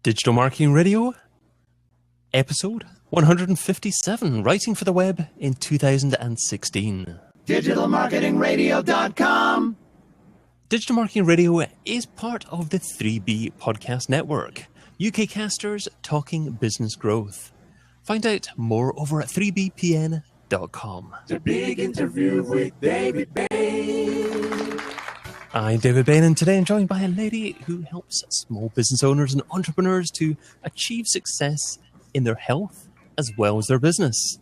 Digital Marketing Radio, episode 157, Writing for the Web in 2016. DigitalMarketingRadio.com. Digital Marketing Radio is part of the 3B podcast network, UK casters talking business growth. Find out more over at 3bpn.com. The big interview with David Bain. I'm David Bain, and today I'm joined by a lady who helps small business owners and entrepreneurs to achieve success in their health as well as their business.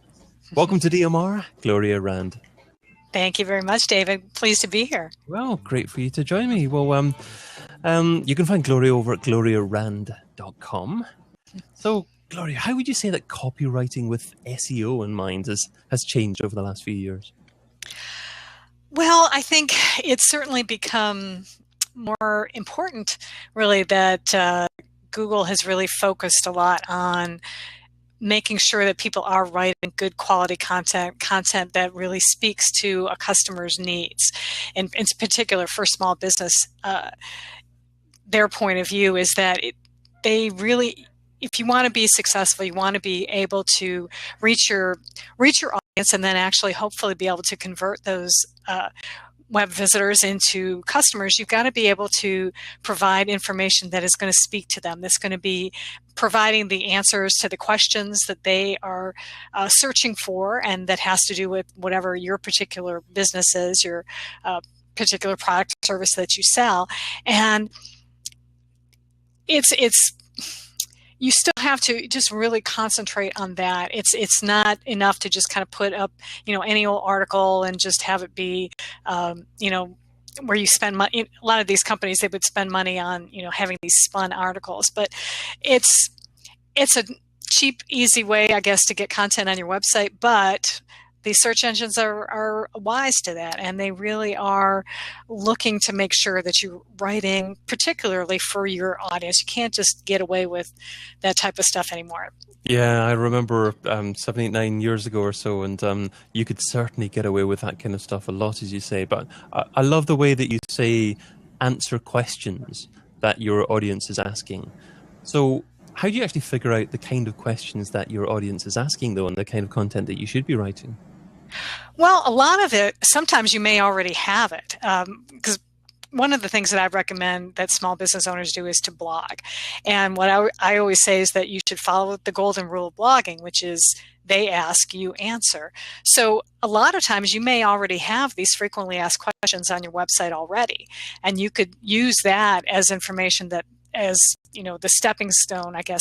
Welcome to DMR, Gloria Rand. Thank you very much, David. Pleased to be here. Well, great for you to join me. Well, you can find Gloria over at gloriarand.com. So, Gloria, how would you say that copywriting with SEO in mind has changed over the last few years? Well, I think it's certainly become more important, really, that Google has really focused a lot on making sure that people are writing good quality content that really speaks to a customer's needs. And in particular, for small business, their point of view is that they really, if you want to be successful, you want to be able to reach your audience and then actually hopefully be able to convert those web visitors into customers. You've got to be able to provide information that is going to speak to them, that's going to be providing the answers to the questions that they are searching for, and that has to do with whatever your particular business is, your particular product or service that you sell. And it's you still have to just really concentrate on that. It's not enough to just kind of put up, any old article and just have it be, where you spend money. A lot of these companies, they would spend money on, having these spun articles. But it's a cheap, easy way, I guess, to get content on your website. But the search engines are wise to that, and they really are looking to make sure that you're writing particularly for your audience. You can't just get away with that type of stuff anymore. Yeah, I remember 7, 8, 9 years ago or so, and you could certainly get away with that kind of stuff a lot, as you say. But I love the way that you say answer questions that your audience is asking. So how do you actually figure out the kind of questions that your audience is asking, though, and the kind of content that you should be writing? Well, a lot of it, sometimes you may already have it, because one of the things that I recommend that small business owners do is to blog. And what I always say is that you should follow the golden rule of blogging, which is they ask, you answer. So a lot of times you may already have these frequently asked questions on your website already, and you could use that as information that as the stepping stone, I guess,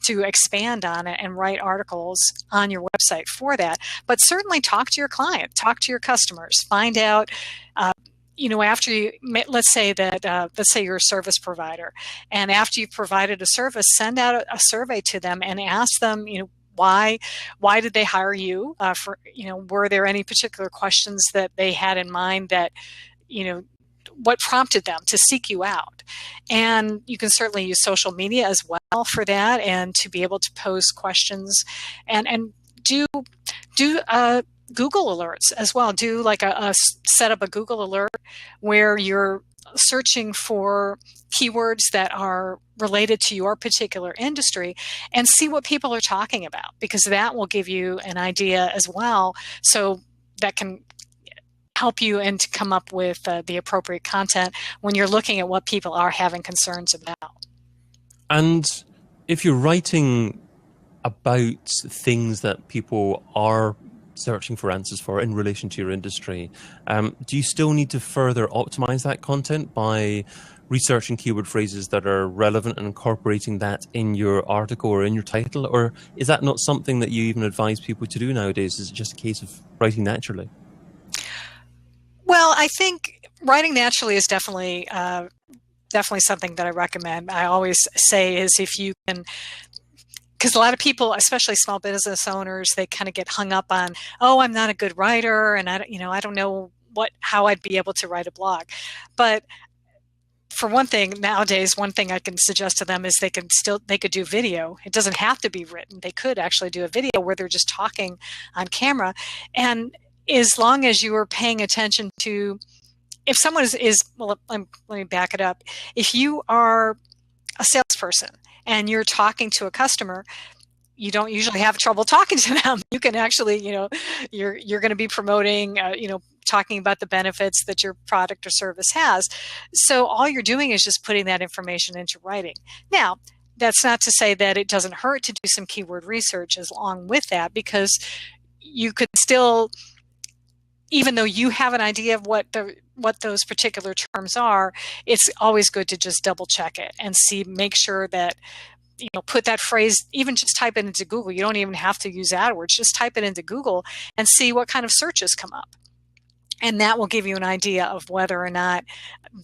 to expand on it and write articles on your website for that. But certainly talk to your client, talk to your customers, find out, after you, let's say you're a service provider, and after you've provided a service, send out a survey to them and ask them, why did they hire you? Were there any particular questions that they had in mind that, what prompted them to seek you out? And you can certainly use social media as well for that, and to be able to pose questions and do Google alerts as well. Do like set up a Google alert where you're searching for keywords that are related to your particular industry, and see what people are talking about, because that will give you an idea as well. So that can help you and to come up with the appropriate content when you're looking at what people are having concerns about. And if you're writing about things that people are searching for answers for in relation to your industry, do you still need to further optimize that content by researching keyword phrases that are relevant and incorporating that in your article or in your title? Or is that not something that you even advise people to do nowadays? Is it just a case of writing naturally? Well, I think writing naturally is definitely something that I recommend. I always say is if you can, because a lot of people, especially small business owners, they kind of get hung up on, I'm not a good writer, and I don't know how I'd be able to write a blog. But for one thing, nowadays, one thing I can suggest to them is they could do video. It doesn't have to be written. They could actually do a video where they're just talking on camera. And as long as you are paying attention to, if someone let me back it up. If you are a salesperson salesperson and you're talking to a customer, you don't usually have trouble talking to them. You can actually, you're going to be promoting, talking about the benefits that your product or service has. So all you're doing is just putting that information into writing. Now, that's not to say that it doesn't hurt to do some keyword research along with that, because you could still, even though you have an idea of what those particular terms are, it's always good to just double check it and make sure that, put that phrase, even just type it into Google. You don't even have to use AdWords. Just type it into Google and see what kind of searches come up. And that will give you an idea of whether or not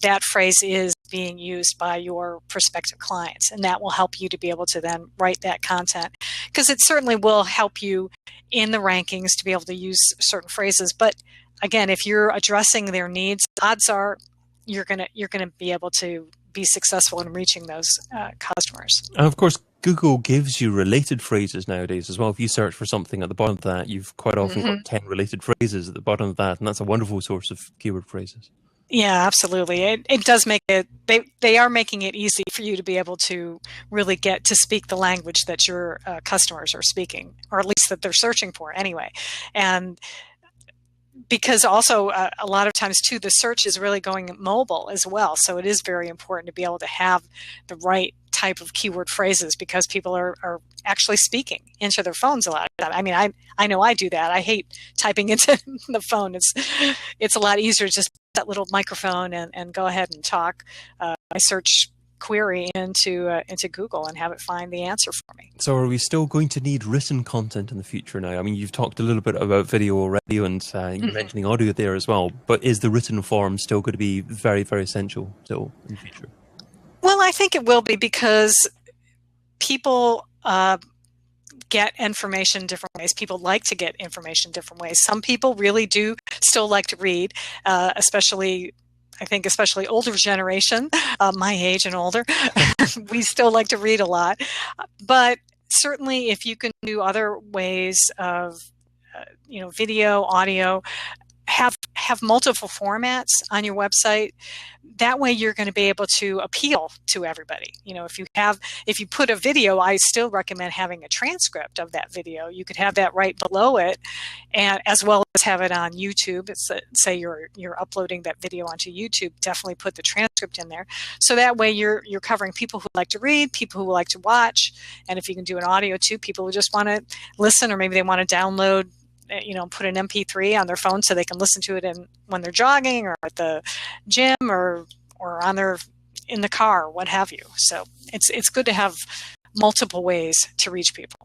that phrase is being used by your prospective clients. And that will help you to be able to then write that content, because it certainly will help you in the rankings to be able to use certain phrases. But again, if you're addressing their needs, odds are you're gonna be able to be successful in reaching those customers. And of course, Google gives you related phrases nowadays as well. If you search for something at the bottom of that, you've quite often got 10 related phrases at the bottom of that, and that's a wonderful source of keyword phrases. Yeah, absolutely. It does make it, they are making it easy for you to be able to really get to speak the language that your customers are speaking, or at least that they're searching for anyway. And because also a lot of times too, the search is really going mobile as well. So it is very important to be able to have the right type of keyword phrases, because people are actually speaking into their phones a lot of time. I mean, I know I do that. I hate typing into the phone. It's a lot easier to just put that little microphone and go ahead and talk. I search query into Google and have it find the answer for me. So are we still going to need written content in the future now? I mean, you've talked a little bit about video already, and you're mentioning audio there as well, but is the written form still going to be very, very essential still in the future? Well, I think it will be, because people get information different ways. People like to get information different ways. Some people really do still like to read, especially older generation, my age and older. We still like to read a lot. But certainly if you can do other ways of, video, audio, have multiple formats on your website. That way you're going to be able to appeal to everybody. If you put a video, I still recommend having a transcript of that video. You could have that right below it, and as well as have it on YouTube. Say you're uploading that video onto YouTube, definitely put the transcript in there. So that way you're covering people who like to read, people who like to watch, and if you can do an audio too, people who just want to listen, or maybe they want to download, put an MP3 on their phone so they can listen to it when they're jogging or at the gym or in the car, what have you. So it's good to have multiple ways to reach people.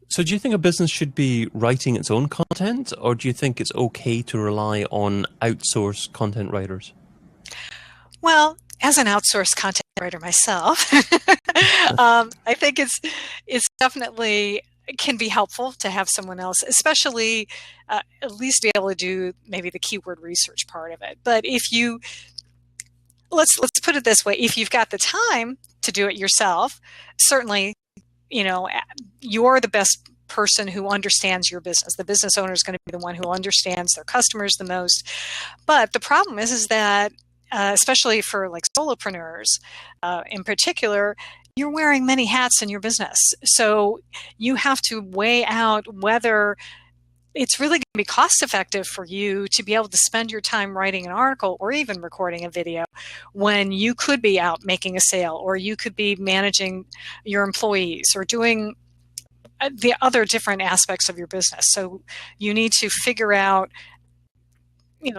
So do you think a business should be writing its own content, or do you think it's okay to rely on outsourced content writers? Well, as an outsourced content writer myself, I think it's definitely can be helpful to have someone else, especially at least be able to do maybe the keyword research part of it. But if let's put it this way, if you've got the time to do it yourself, certainly, you're the best person who understands your business. The business owner is going to be the one who understands their customers the most. But the problem is that, especially for like solopreneurs in particular, you're wearing many hats in your business. So you have to weigh out whether it's really going to be cost effective for you to be able to spend your time writing an article or even recording a video when you could be out making a sale, or you could be managing your employees or doing the other different aspects of your business. So you need to figure out,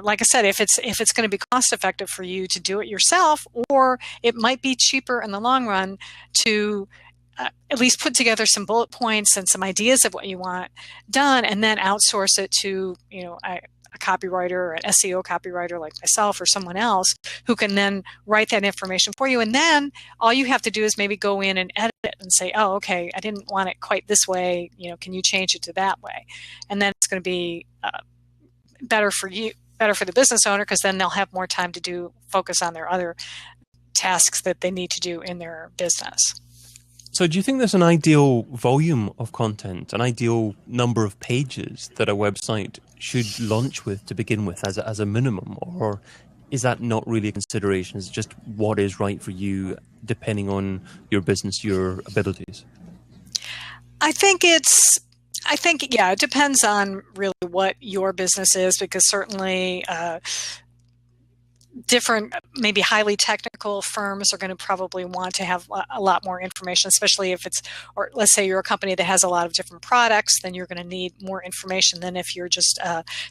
like I said, if it's going to be cost effective for you to do it yourself, or it might be cheaper in the long run to at least put together some bullet points and some ideas of what you want done, and then outsource it to a copywriter or an SEO copywriter like myself or someone else who can then write that information for you. And then all you have to do is maybe go in and edit it and say, oh, okay, I didn't want it quite this way. Can you change it to that way? And then it's going to be better for you. Better for the business owner, because then they'll have more time to focus on their other tasks that they need to do in their business. So do you think there's an ideal volume of content, an ideal number of pages that a website should launch with to begin with as a minimum? Or is that not really a consideration? Is it just what is right for you, depending on your business, your abilities? I think yeah, it depends on really what your business is, because certainly different, maybe highly technical firms are going to probably want to have a lot more information, especially if it's, or let's say you're a company that has a lot of different products, then you're going to need more information than if you're just,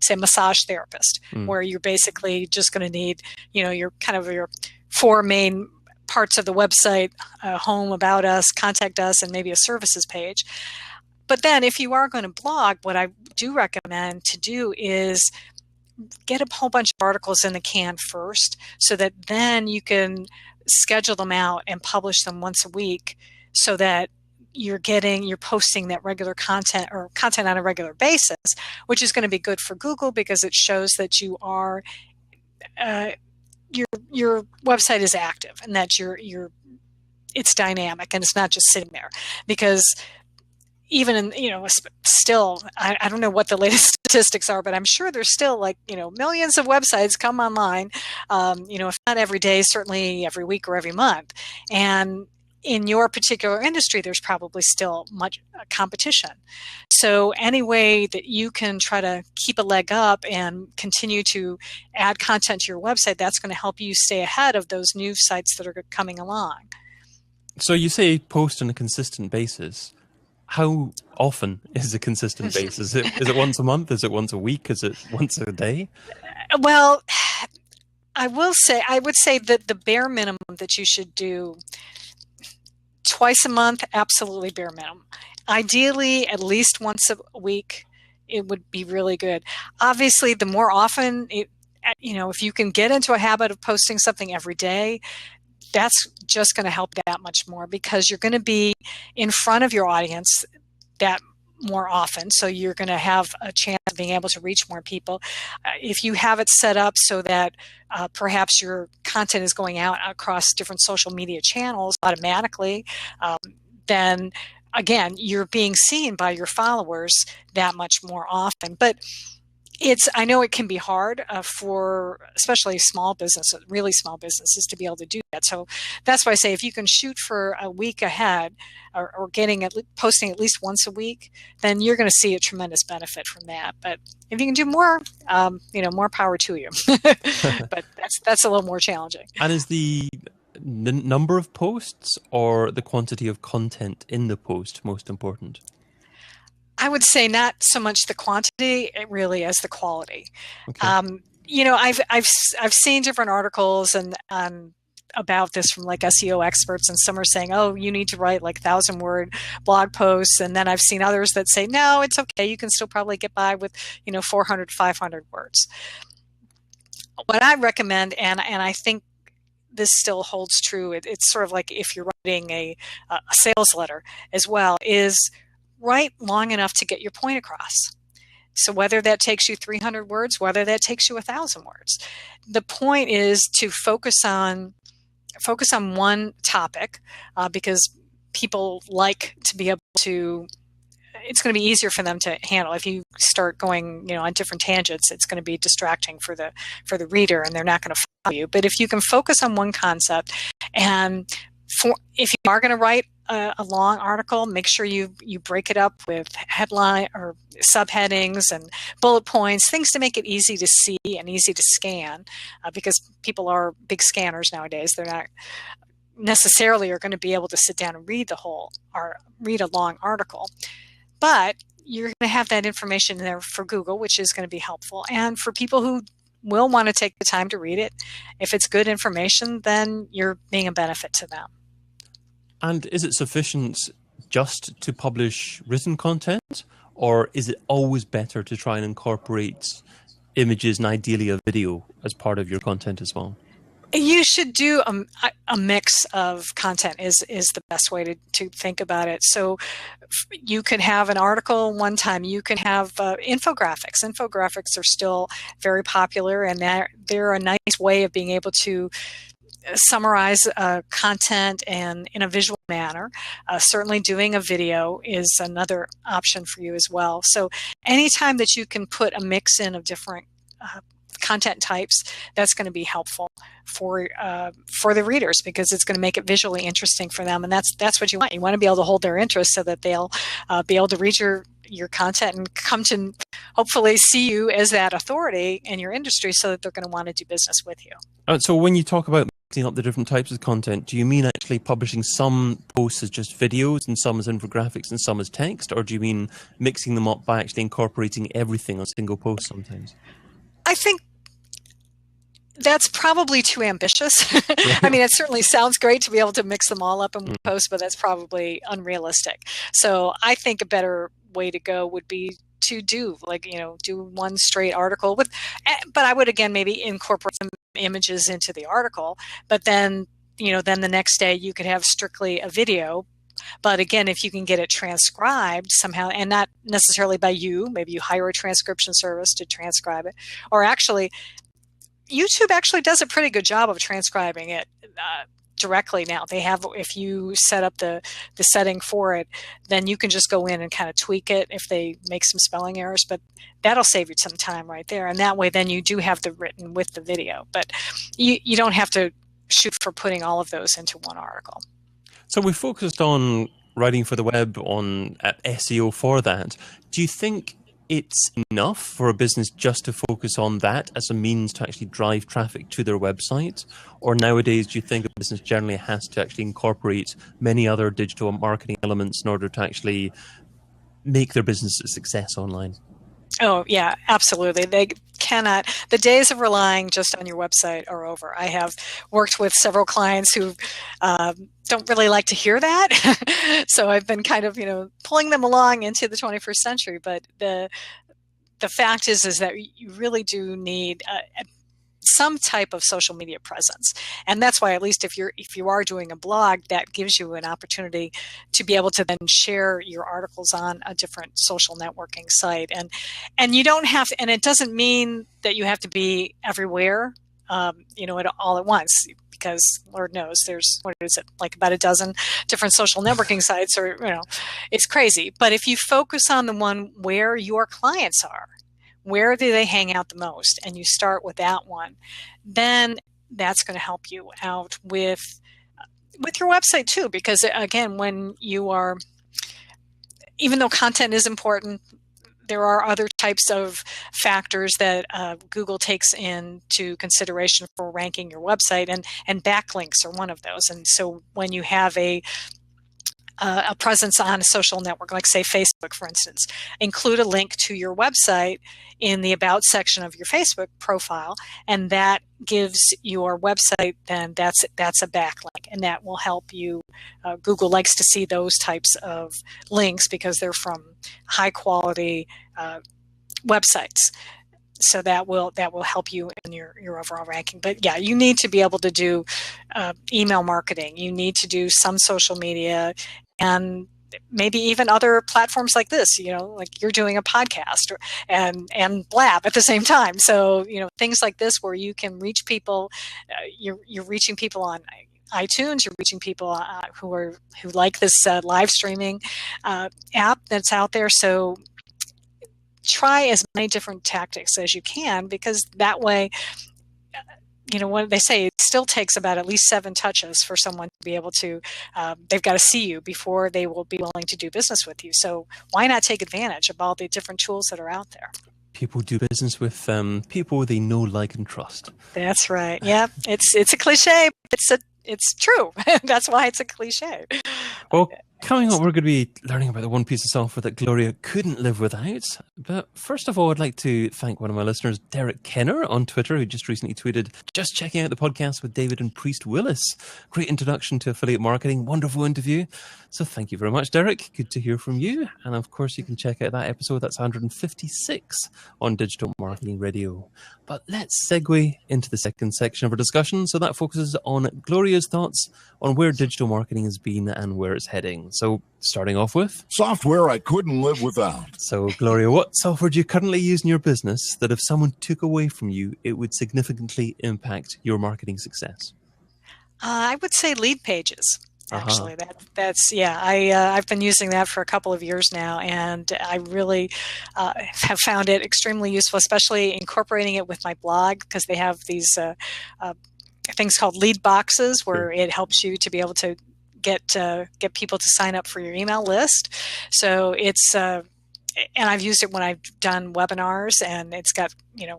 say, a massage therapist, where you're basically just going to need, your kind of your four main parts of the website: home, about us, contact us, and maybe a services page. But then if you are going to blog, what I do recommend to do is get a whole bunch of articles in the can first, so that then you can schedule them out and publish them once a week, so that you're posting that regular content, or content on a regular basis, which is going to be good for Google, because it shows that you are your website is active, and that it's dynamic and it's not just sitting there. Because even in, still, I don't know what the latest statistics are, but I'm sure there's still millions of websites come online, if not every day, certainly every week or every month. And in your particular industry, there's probably still much competition. So any way that you can try to keep a leg up and continue to add content to your website, that's going to help you stay ahead of those new sites that are coming along. So you say post on a consistent basis. How often is a consistent basis? Is it once a month? Is it once a week? Is it once a day? Well, I would say that the bare minimum that you should do twice a month, absolutely bare minimum. Ideally, at least once a week, it would be really good. Obviously, the more often, if you can get into a habit of posting something every day, that's just going to help that much more, because you're going to be in front of your audience that more often. So you're going to have a chance of being able to reach more people. If you have it set up so that perhaps your content is going out across different social media channels automatically, then again, you're being seen by your followers that much more often. But I know it can be hard for especially small businesses, really small businesses, to be able to do that. So that's why I say, if you can shoot for a week ahead, or posting at least once a week, then you're going to see a tremendous benefit from that. But if you can do more, more power to you. But that's a little more challenging. And is the number of posts or the quantity of content in the post most important? I would say not so much the quantity, really, as the quality. Okay. I've seen different articles and about this from SEO experts, and some are saying, oh, you need to write 1,000-word blog posts, and then I've seen others that say, no, it's okay, you can still probably get by with 400, 500 words. What I recommend, and I think this still holds true, it's sort of like if you're writing a sales letter as well, is write long enough to get your point across. So whether that takes you 300 words, whether that takes you 1,000 words, the point is to focus on one topic, because people like to be able to. It's going to be easier for them to handle. If you start going, on different tangents, it's going to be distracting for the reader, and they're not going to follow you. But if you can focus on one concept, and if you are going to write a long article, make sure you break it up with headline or subheadings and bullet points, things to make it easy to see and easy to scan, because people are big scanners nowadays. They're not necessarily are going to be able to sit down and read read a long article, but you're going to have that information there for Google, which is going to be helpful. And for people who will want to take the time to read it, if it's good information, then you're being a benefit to them. And is it sufficient just to publish written content, or is it always better to try and incorporate images and ideally a video as part of your content as well? You should do a mix of content is the best way to think about it. So you could have an article one time. You can have infographics. Infographics are still very popular, and they're a nice way of being able to summarize content and in a visual manner. Certainly doing a video is another option for you as well. So anytime that you can put a mix in of different content types, that's going to be helpful for the readers, because it's going to make it visually interesting for them, and that's what you want. You want to be able to hold their interest so that they'll be able to read your content and come to hopefully see you as that authority in your industry, so that they're going to want to do business with you. So when you talk about mixing up the different types of content, do you mean actually publishing some posts as just videos and some as infographics and some as text, or do you mean mixing them up by actually incorporating everything on a single post sometimes? I think that's probably too ambitious. I mean, it certainly sounds great to be able to mix them all up in one post, but that's probably unrealistic. So I think a better way to go would be to do one straight article but I would again maybe incorporate some images into the article, but then the next day you could have strictly a video. But again, if you can get it transcribed somehow, and not necessarily by you, maybe you hire a transcription service to transcribe it, or actually YouTube actually does a pretty good job of transcribing it directly now. They have, if you set up the setting for it, then you can just go in and kind of tweak it if they make some spelling errors, but that'll save you some time right there. And that way then you do have the written with the video, but you don't have to shoot for putting all of those into one article. So we focused on writing for the web, on SEO for that. Do you think it's enough for a business just to focus on that as a means to actually drive traffic to their website? Or nowadays, do you think a business generally has to actually incorporate many other digital marketing elements in order to actually make their business a success online? Oh, yeah, absolutely. They cannot. The days of relying just on your website are over. I have worked with several clients who don't really like to hear that. So I've been kind of, pulling them along into the 21st century. But the fact is that you really do need some type of social media presence. And that's why, at least if you are doing a blog, that gives you an opportunity to be able to then share your articles on a different social networking site. And you don't have to, and it doesn't mean that you have to be everywhere, all at once, because Lord knows there's, like about a dozen different social networking sites, or, it's crazy. But if you focus on the one where your clients are, where do they hang out the most, and you start with that one, then that's going to help you out with your website too. Because again, when you are, even though content is important, there are other types of factors that Google takes into consideration for ranking your website, and backlinks are one of those. And so when you have a presence on a social network, like say Facebook, for instance, include a link to your website in the About section of your Facebook profile, and that gives your website, then that's a backlink, and that will help you. Google likes to see those types of links because they're from high quality websites. So that will help you in your overall ranking. But yeah, you need to be able to do email marketing. You need to do some social media, and maybe even other platforms like this, like you're doing a podcast and Blab at the same time. So, things like this where you can reach people, you're reaching people on iTunes, you're reaching people who like this live streaming app that's out there. So try as many different tactics as you can, because that way, what they say, it still takes about at least 7 touches for someone to be able to, they've got to see you before they will be willing to do business with you. So why not take advantage of all the different tools that are out there? People do business with people they know, like, and trust. That's right. Yeah, it's a cliche. It's true. That's why it's a cliche. Well, coming up, we're going to be learning about the one piece of software that Gloria couldn't live without. But first of all, I'd like to thank one of my listeners, Derek Kenner, on Twitter, who just recently tweeted, "Just checking out the podcast with David and Priest Willis. Great introduction to affiliate marketing. Wonderful interview." So thank you very much, Derek. Good to hear from you. And of course, you can check out that episode. That's 156 on Digital Marketing Radio. But let's segue into the second section of our discussion. So that focuses on Gloria's thoughts on where digital marketing has been and where it's heading. So starting off with software I couldn't live without. So Gloria, what software do you currently use in your business that if someone took away from you, it would significantly impact your marketing success? I would say Lead Pages. Actually, that's yeah. I've been using that for a couple of years now, and I really have found it extremely useful, especially incorporating it with my blog, because they have these things called lead boxes where it helps you to be able to get people to sign up for your email list. So it's and I've used it when I've done webinars, and it's got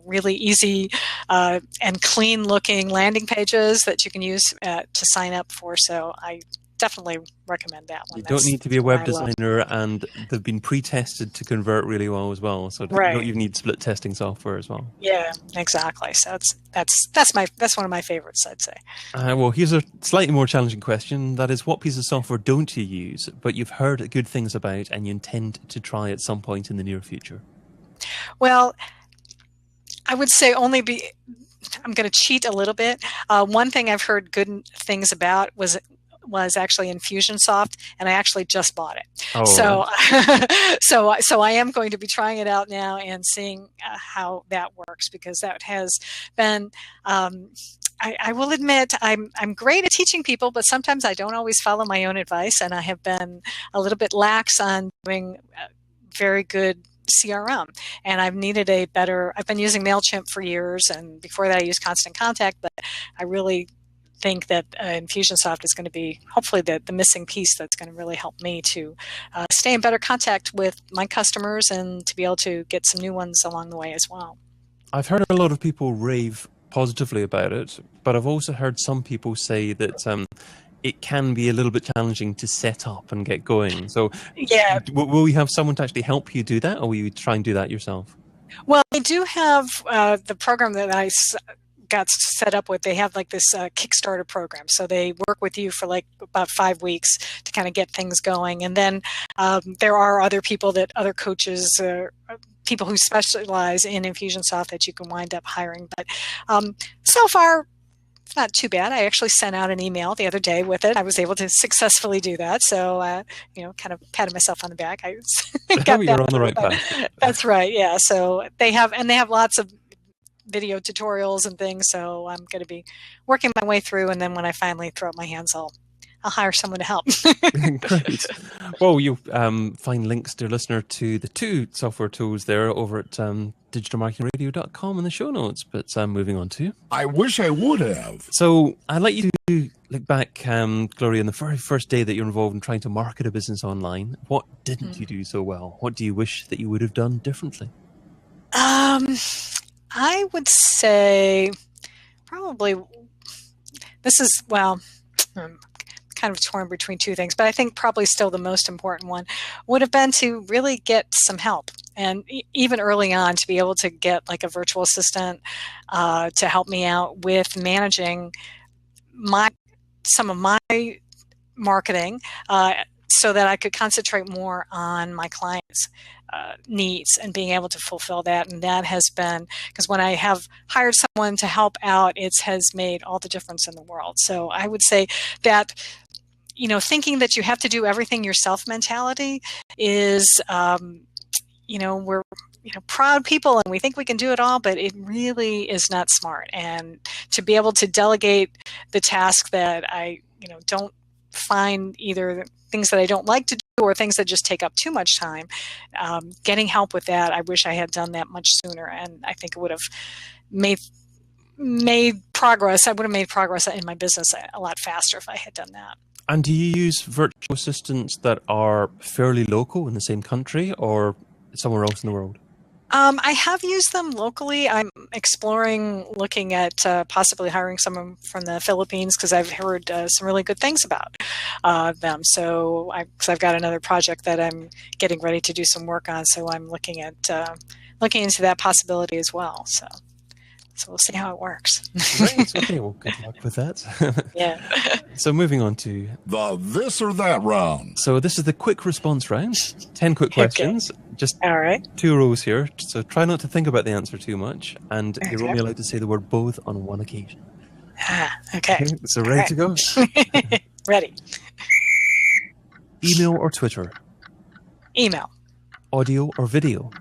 really easy and clean looking landing pages that you can use to sign up for. So I definitely recommend that one. You don't need to be a web designer, and they've been pre-tested to convert really well as well. So you don't even need split testing software as well. Yeah, exactly. So that's one of my favorites, I'd say. Well, here's a slightly more challenging question. That is, what piece of software don't you use, but you've heard good things about and you intend to try at some point in the near future? Well, I would say I'm going to cheat a little bit. One thing I've heard good things about was actually Infusionsoft, and I actually just bought it. Oh, so I am going to be trying it out now and seeing how that works, because that has been. I will admit I'm great at teaching people, but sometimes I don't always follow my own advice, and I have been a little bit lax on doing very good CRM, and I've needed I've been using MailChimp for years, and before that I used Constant Contact, but I really think that Infusionsoft is going to be hopefully the missing piece that's going to really help me to stay in better contact with my customers and to be able to get some new ones along the way as well. I've heard a lot of people rave positively about it, but I've also heard some people say that it can be a little bit challenging to set up and get going. So yeah, will we have someone to actually help you do that, or will you try and do that yourself? Well, I do have the program that I got set up with. They have like this Kickstarter program, so they work with you for like about 5 weeks to kind of get things going, and then there are other coaches, people who specialize in Infusionsoft that you can wind up hiring. But so far, it's not too bad. I actually sent out an email the other day with it. I was able to successfully do that, so kind of patted myself on the back. I got you're on the right path. That's right. Yeah. So they have lots of video tutorials and things, so I'm going to be working my way through, and then when I finally throw up my hands, I'll hire someone to help. Great. Well, you'll find links, dear listener, to the 2 software tools there over at digitalmarketingradio.com in the show notes. But moving on to... I wish I would have. So I'd like you to look back, Gloria, on the very first day that you're involved in trying to market a business online. What didn't you do so well? What do you wish that you would have done differently? I would say probably this is, well, kind of torn between 2 things, but I think probably still the most important one would have been to really get some help. And even early on, to be able to get like a virtual assistant to help me out with managing some of my marketing so that I could concentrate more on my clients' needs and being able to fulfill that. And that has been, because when I have hired someone to help out, it has made all the difference in the world. So I would say that, thinking that you have to do everything yourself mentality is, we're proud people and we think we can do it all, but it really is not smart. And to be able to delegate the task that I, don't find either things that I don't like to do or things that just take up too much time, getting help with that, I wish I had done that much sooner. And I think it would have made progress. I would have made progress in my business a lot faster if I had done that. And do you use virtual assistants that are fairly local in the same country or somewhere else in the world? I have used them locally. I'm looking at possibly hiring someone from the Philippines because I've heard some really good things about them. So I've got another project that I'm getting ready to do some work on. So I'm looking into that possibility as well. So we'll see how it works. Great. Okay, well, good luck with that. Yeah. So moving on to the this or that round. So this is the quick response round. 10 quick questions. Okay. Just all right. 2 rows here. So try not to think about the answer too much. And you're only allowed to say the word both on one occasion. Okay. So ready to go? Ready. Email or Twitter? Email. Audio or video?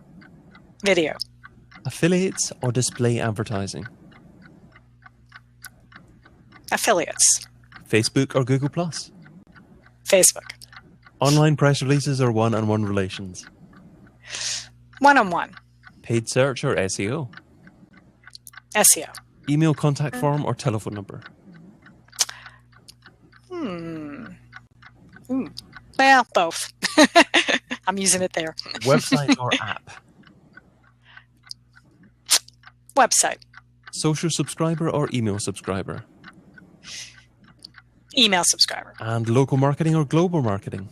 Video. Affiliates or display advertising? Affiliates. Facebook or Google+? Facebook. Online press releases or one-on-one relations? One-on-one. Paid search or SEO? SEO. Email contact form or telephone number? Well, both. I'm using it there. Website or app? Website. Social subscriber or email subscriber? Email subscriber. And local marketing or global marketing?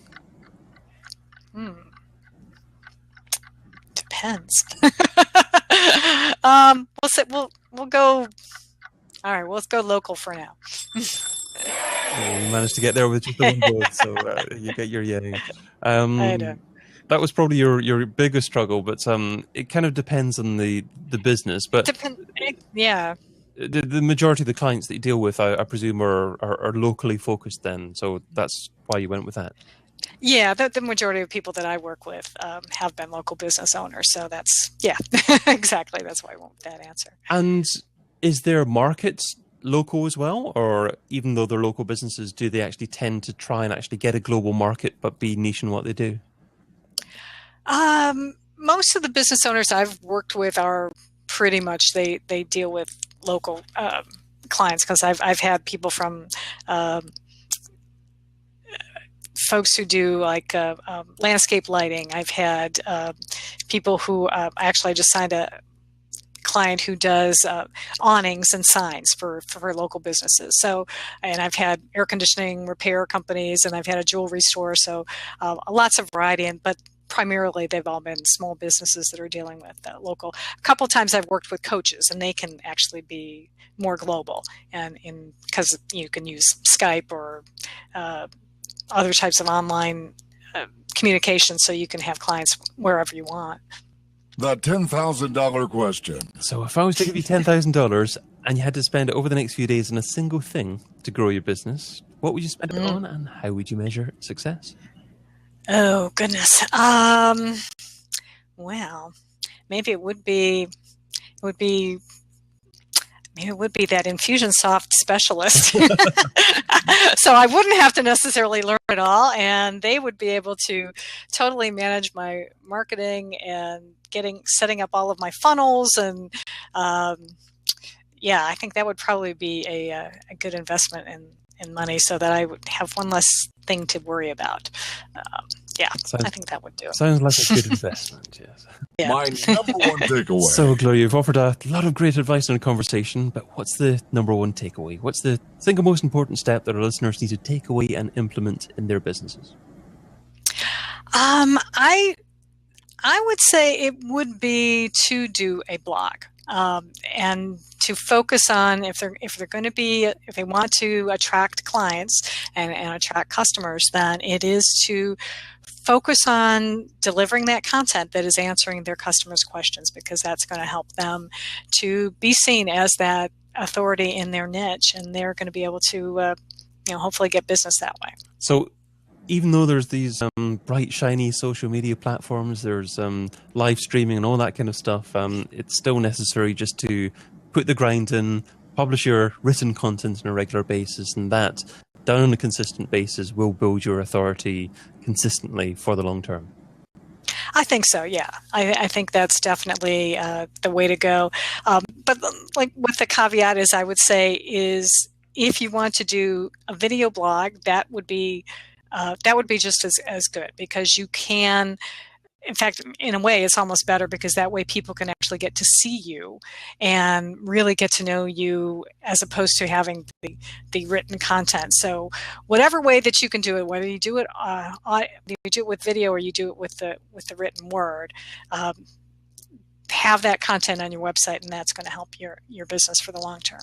Depends. We'll go. All right, let's go local for now. You managed to get there with just the one word, so you get your yay. I know. That was probably your biggest struggle, but it kind of depends on the business. But yeah. The majority of the clients that you deal with, I presume, are locally focused then. So that's why you went with that. Yeah, the majority of people that I work with have been local business owners. So that's, yeah, exactly. That's why I went with that answer. And is there markets local as well? Or even though they're local businesses, do they actually tend to try and actually get a global market but be niche in what they do? Most of the business owners I've worked with are pretty much, they deal with local clients, because I've had people from folks who do like landscape lighting. I've had people who actually, I just signed a client who does awnings and signs for local businesses. So, and I've had air conditioning repair companies, and I've had a jewelry store. So lots of variety, but primarily they've all been small businesses that are dealing with local. A couple of times I've worked with coaches, and they can actually be more global, and because you can use Skype or other types of online communication, so you can have clients wherever you want. The $10,000 question. So if I was to give you $10,000 and you had to spend it over the next few days on a single thing to grow your business, what would you spend it on, and how would you measure success? Oh, goodness. Well, maybe it would be that Infusionsoft specialist. So I wouldn't have to necessarily learn it all, and they would be able to totally manage my marketing and setting up all of my funnels. And yeah, I think that would probably be a good investment in money, so that I would have one less thing to worry about. Yeah, I think that would do it. Sounds like a good investment, yes. Yeah. My number one takeaway. So, Gloria, you've offered a lot of great advice in a conversation, but what's the number one takeaway? What's the single most important step that our listeners need to take away and implement in their businesses? I would say it would be to do a blog, and to focus on if they want to attract clients and attract customers, then it is to focus on delivering that content that is answering their customers' questions, because that's going to help them to be seen as that authority in their niche, and they're going to be able to hopefully get business that way. So even though there's these bright, shiny social media platforms, there's live streaming and all that kind of stuff, it's still necessary just to put the grind in, publish your written content on a regular basis, and that, done on a consistent basis, will build your authority consistently for the long term. I think so, yeah. I think that's definitely the way to go. But like what the caveat is, I would say, is if you want to do a video blog, that would be just as good, because you can, in fact, in a way, it's almost better, because that way people can actually get to see you and really get to know you, as opposed to having the written content. So whatever way that you can do it, whether you do it with video or you do it with the written word, have that content on your website, and that's going to help your business for the long term.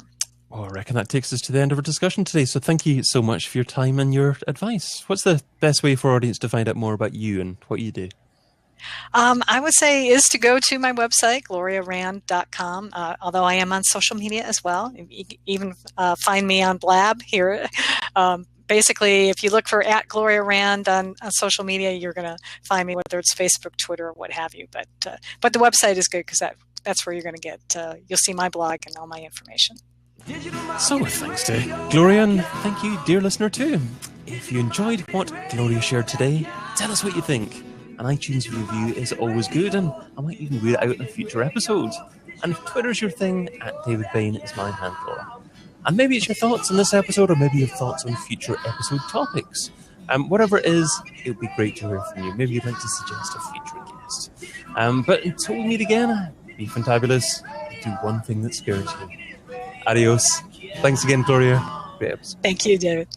Well, I reckon that takes us to the end of our discussion today. So thank you so much for your time and your advice. What's the best way for our audience to find out more about you and what you do? I would say is to go to my website, gloriarand.com, although I am on social media as well. You can even find me on Blab here. Basically, if you look for @Gloria Rand on social media, you're going to find me, whether it's Facebook, Twitter, or what have you. But the website is good, because that's where you're going to get, you'll see my blog and all my information. So, thanks to Gloria, and thank you, dear listener, too. If you enjoyed what Gloria shared today, tell us what you think. An iTunes review is always good, and I might even read it out in a future episode. And if Twitter's your thing, @David Bain is my handle. And maybe it's your thoughts on this episode, or maybe your thoughts on future episode topics. Whatever it is, it would be great to hear from you. Maybe you'd like to suggest a future guest. But until we meet again, be fantabulous. Do one thing that scares you. Adios. Thanks again, Gloria. Great episode. Thank you, David.